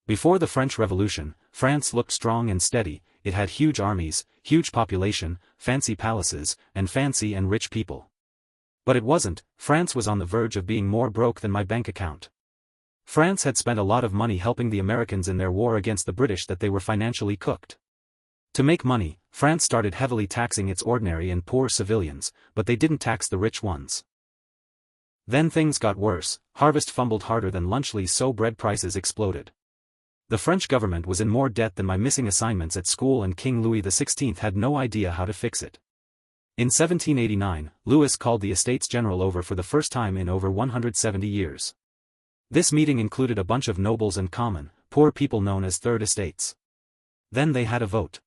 Before the French Revolution, France looked strong and steady. It had huge armies, huge population, fancy palaces, and fancy and rich people. But it wasn't. France was on the verge of being more broke than my bank account. France had spent a lot of money helping the Americans in their war against the British that they were financially cooked. To make money, France started heavily taxing its ordinary and poor civilians, but they didn't tax the rich ones. Then things got worse. Harvest fumbled harder than Lunchley, so bread prices exploded. The French government was in more debt than my missing assignments at school, and King Louis XVI had no idea how to fix it. In 1789, Louis called the Estates General over for the first time in over 170 years. This meeting included a bunch of nobles and common, poor people known as Third Estates. Then they had a vote.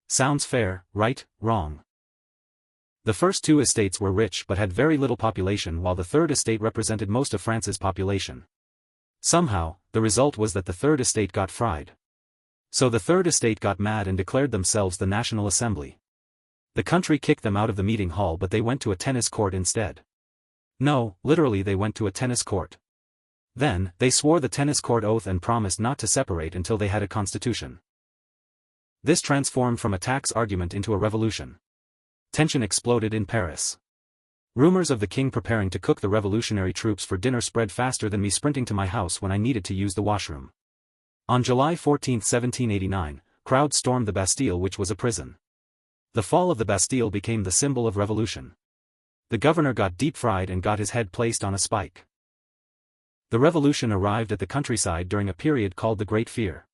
Sounds fair, right? Wrong. The first two estates were rich but had very little population, while the Third Estate represented most of France's population. Somehow, the result was that the Third Estate got fried. So the Third Estate got mad and declared themselves the National Assembly. The country kicked them out of the meeting hall, but they went to a tennis court instead. No, literally they went to a tennis court. Then, they swore the tennis court oath and promised not to separate until they had a constitution. This transformed from a tax argument into a revolution. Tension exploded in Paris. Rumors of the king preparing to cook the revolutionary troops for dinner spread faster than me sprinting to my house when I needed to use the washroom. On July 14, 1789, crowds stormed the Bastille, which was a prison. The fall of the Bastille became the symbol of revolution. The governor got deep-fried and got his head placed on a spike. The revolution arrived at the countryside during a period called the Great Fear.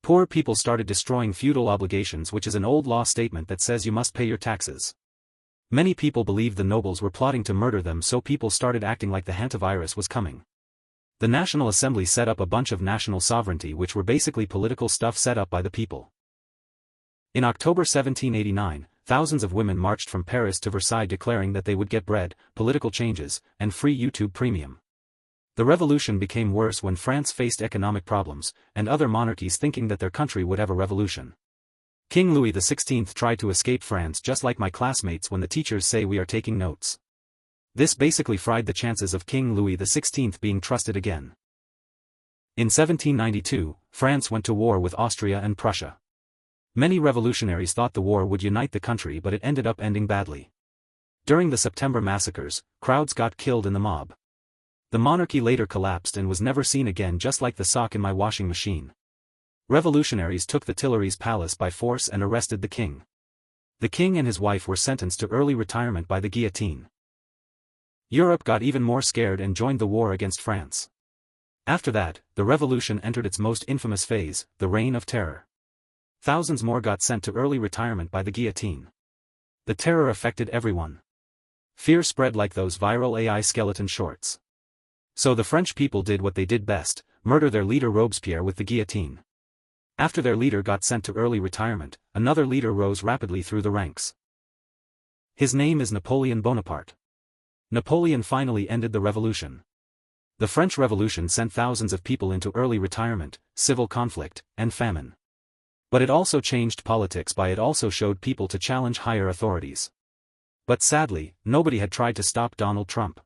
Poor people started destroying feudal obligations, which is an old law statement that says you must pay your taxes. Many people believed the nobles were plotting to murder them, so people started acting like the hantavirus was coming. The National Assembly set up a bunch of national sovereignty, which were basically political stuff set up by the people. In October 1789, thousands of women marched from Paris to Versailles declaring that they would get bread, political changes, and free YouTube Premium. The revolution became worse when France faced economic problems, and other monarchies thinking that their country would have a revolution. King Louis XVI tried to escape France, just like my classmates when the teachers say we are taking notes. This basically fried the chances of King Louis XVI being trusted again. In 1792, France went to war with Austria and Prussia. Many revolutionaries thought the war would unite the country, but it ended up ending badly. During the September massacres, crowds got killed in the mob. The monarchy later collapsed and was never seen again, just like the sock in my washing machine. Revolutionaries took the Tuileries Palace by force and arrested the king. The king and his wife were sentenced to early retirement by the guillotine. Europe got even more scared and joined the war against France. After that, the revolution entered its most infamous phase, the Reign of Terror. Thousands more got sent to early retirement by the guillotine. The terror affected everyone. Fear spread like those viral AI skeleton shorts. So the French people did what they did best, murder their leader Robespierre with the guillotine. After their leader got sent to early retirement, another leader rose rapidly through the ranks. His name is Napoleon Bonaparte. Napoleon finally ended the revolution. The French Revolution sent thousands of people into early retirement, civil conflict, and famine. But it also changed politics by it also showed people to challenge higher authorities. But sadly, nobody had tried to stop Donald Trump.